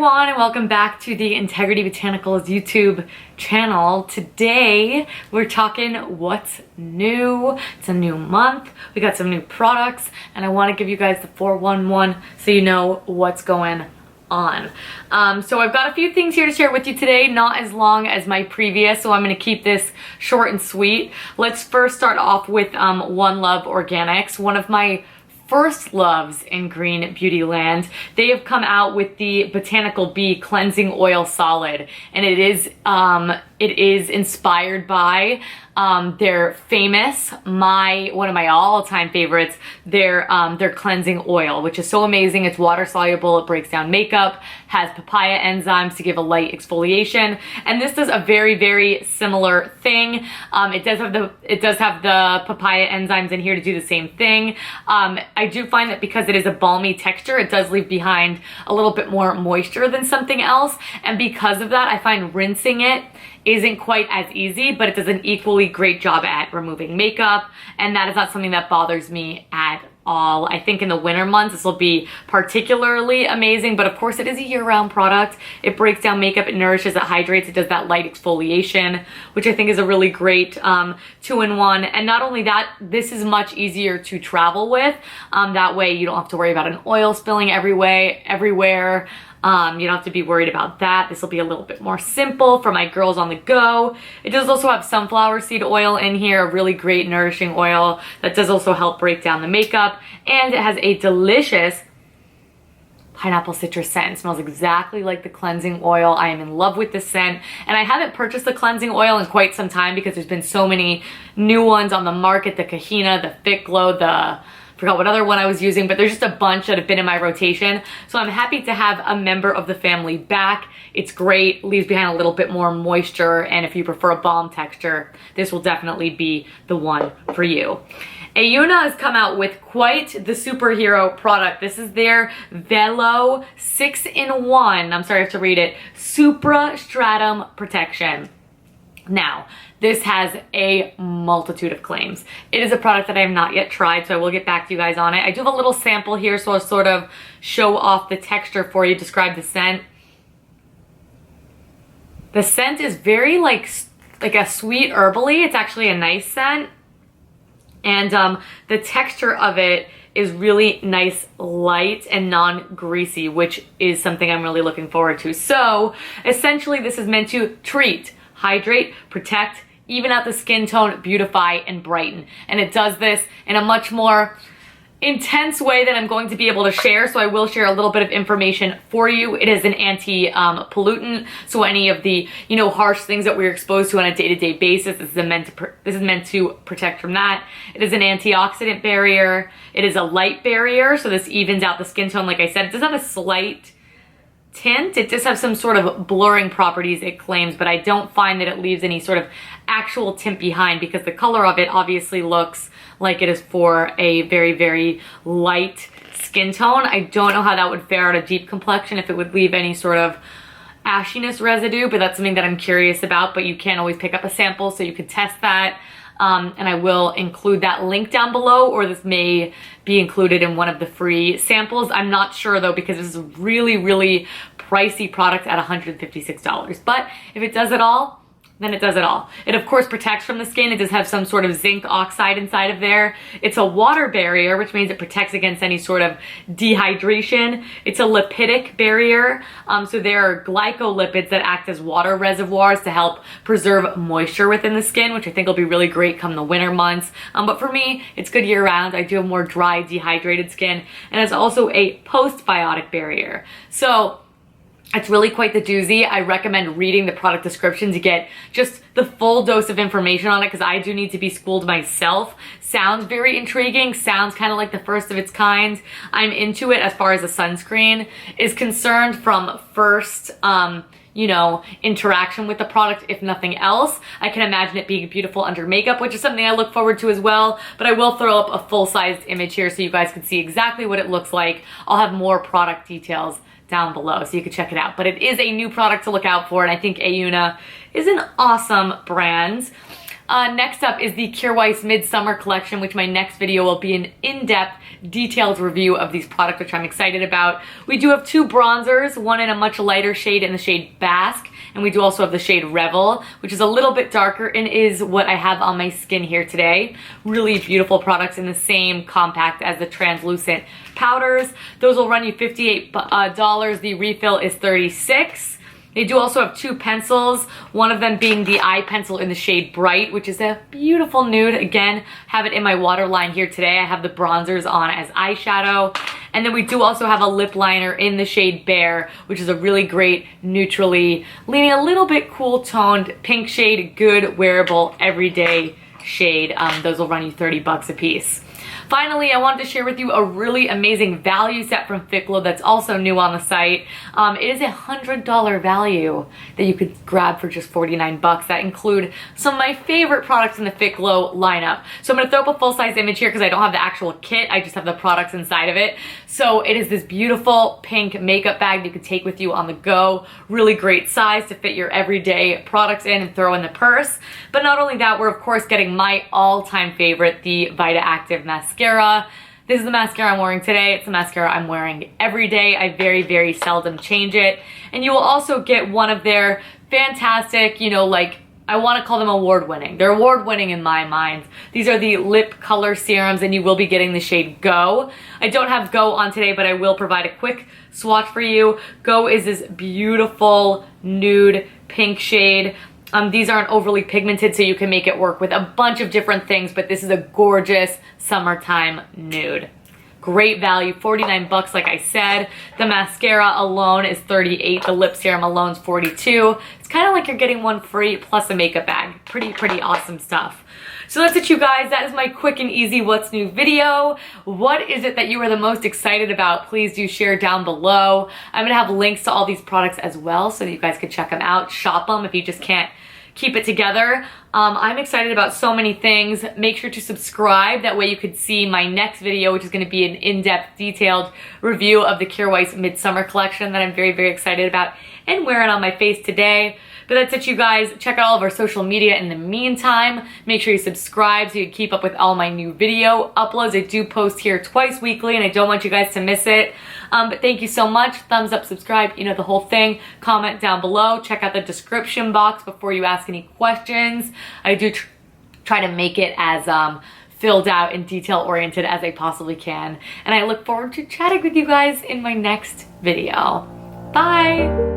everyone, and welcome back to the Integrity Botanicals YouTube channel. Today we're talking what's new. It's a new month, we got some new products, and I want to give you guys the 411 so you know what's going on. So I've got a few things here to share with you today, not as long as my previous, so I'm going to keep this short and sweet. Let's first start off with One Love Organics, one of my first loves in green beauty land. They have come out with the Botanical Bee Cleansing Oil Solid, and it is inspired by their famous, one of my all-time favorites, their cleansing oil, which is so amazing. It's water soluble, it breaks down makeup, has papaya enzymes to give a light exfoliation, and this does a very, very similar thing. It does have the papaya enzymes in here to do the same thing. I do find that because it is a balmy texture, it does leave behind a little bit more moisture than something else, and because of that, I find rinsing it isn't quite as easy, but it does an equally great job at removing makeup, and that is not something that bothers me at all. I think in the winter months this will be particularly amazing, but of course it is a year-round product. It breaks down makeup, it nourishes, it hydrates, it does that light exfoliation, which I think is a really great two-in-one. And not only that, this is much easier to travel with. That way you don't have to worry about an oil spilling everywhere. You don't have to be worried about that. This will be a little bit more simple for my girls on the go. It does also have sunflower seed oil in here, a really great nourishing oil that does also help break down the makeup. And it has a delicious pineapple citrus scent. It smells exactly like the cleansing oil. I am in love with this scent. And I haven't purchased the cleansing oil in quite some time because there's been so many new ones on the market. The Kahina, the Fit Glow, forgot what other one I was using, but there's just a bunch that have been in my rotation. So I'm happy to have a member of the family back. It's great, leaves behind a little bit more moisture, and if you prefer a balm texture, this will definitely be the one for you. Ayuna has come out with quite the superhero product. This is their Velo 6-in-1, I'm sorry I have to read it, Supra Stratum Protection. Now, this has a multitude of claims. It is a product that I have not yet tried, so I will get back to you guys on it. I do have a little sample here, so I'll sort of show off the texture for you, describe the scent. The scent is very like a sweet herbally. It's actually a nice scent. And the texture of it is really nice, light, and non-greasy, which is something I'm really looking forward to. So, essentially, this is meant to treat, hydrate, protect, even out the skin tone, beautify, and brighten. And it does this in a much more intense way that I'm going to be able to share, so I will share a little bit of information for you. It is an anti-pollutant, so any of the harsh things that we're exposed to on a day-to-day basis, this is meant to protect from that. It is an antioxidant barrier. It is a light barrier, so this evens out the skin tone. Like I said, it does have a slight tint. It does have some sort of blurring properties, it claims, but I don't find that it leaves any sort of actual tint behind because the color of it obviously looks like it is for a very, very light skin tone. I don't know how that would fare at a deep complexion, if it would leave any sort of ashiness residue, but that's something that I'm curious about. But you can always pick up a sample so you can test that. And I will include that link down below, or this may be included in one of the free samples. I'm not sure though, because this is a really, really pricey product at $156. But if it does it all, then it does it all. It of course protects from the skin. It does have some sort of zinc oxide inside of there. It's a water barrier, which means it protects against any sort of dehydration. It's a lipidic barrier. So there are glycolipids that act as water reservoirs to help preserve moisture within the skin, which I think will be really great come the winter months. But for me, it's good year round. I do have more dry, dehydrated skin. And it's also a postbiotic barrier. So it's really quite the doozy. I recommend reading the product description to get just the full dose of information on it, because I do need to be schooled myself. Sounds very intriguing, sounds kind of like the first of its kind. I'm into it as far as a sunscreen is concerned from first, interaction with the product, if nothing else. I can imagine it being beautiful under makeup, which is something I look forward to as well, but I will throw up a full-sized image here so you guys can see exactly what it looks like. I'll have more product details down below so you can check it out. But it is a new product to look out for, and I think Ayuna is an awesome brand. Next up is the Kjaer Weis Midsummer Collection, which my next video will be an in-depth, detailed review of these products, which I'm excited about. We do have two bronzers, one in a much lighter shade in the shade Basque, and we do also have the shade Revel, which is a little bit darker and is what I have on my skin here today. Really beautiful products in the same compact as the translucent powders. Those will run you $58. The refill is $36. They do also have two pencils, one of them being the eye pencil in the shade Bright, which is a beautiful nude. Again, have it in my waterline here today. I have the bronzers on as eyeshadow. And then we do also have a lip liner in the shade Bear, which is a really great neutrally, leaning a little bit cool toned pink shade, good wearable everyday shade. Those will run you 30 bucks a piece. Finally, I wanted to share with you a really amazing value set from Ficlo that's also new on the site. It is a $100 value that you could grab for just 49 bucks. That include some of my favorite products in the Ficlo lineup. So I'm gonna throw up a full-size image here because I don't have the actual kit, I just have the products inside of it. So it is this beautiful pink makeup bag that you can take with you on the go. Really great size to fit your everyday products in and throw in the purse. But not only that, we're of course getting my all-time favorite, the Vita Active Mascara. This is the mascara I'm wearing today. It's the mascara I'm wearing every day. I very, very seldom change it. And you will also get one of their fantastic, you know, like, I want to call them award-winning. They're award-winning in my mind. These are the lip color serums, and you will be getting the shade Go. I don't have Go on today, but I will provide a quick swatch for you. Go is this beautiful nude pink shade. These aren't overly pigmented, so you can make it work with a bunch of different things, but this is a gorgeous summertime nude. Great value, 49 bucks like I said. The mascara alone is 38, the lip serum alone is 42. It's kind of like you're getting one free plus a makeup bag. Pretty awesome stuff. So that's it, you guys. That is my quick and easy what's new video. What is it that you are the most excited about? Please do share down below. I'm gonna have links to all these products as well so that you guys can check them out, shop them if you just can't keep it together. I'm excited about so many things. Make sure to subscribe. That way you could see my next video, which is going to be an in-depth, detailed review of the Kjaer Weis Midsummer Collection that I'm very, very excited about and wearing on my face today. But that's it, you guys. Check out all of our social media in the meantime. Make sure you subscribe so you can keep up with all my new video uploads. I do post here twice weekly and I don't want you guys to miss it. But thank you so much. Thumbs up, subscribe, you know the whole thing. Comment down below. Check out the description box before you ask any questions. I do try to make it as filled out and detail oriented as I possibly can. And I look forward to chatting with you guys in my next video. Bye.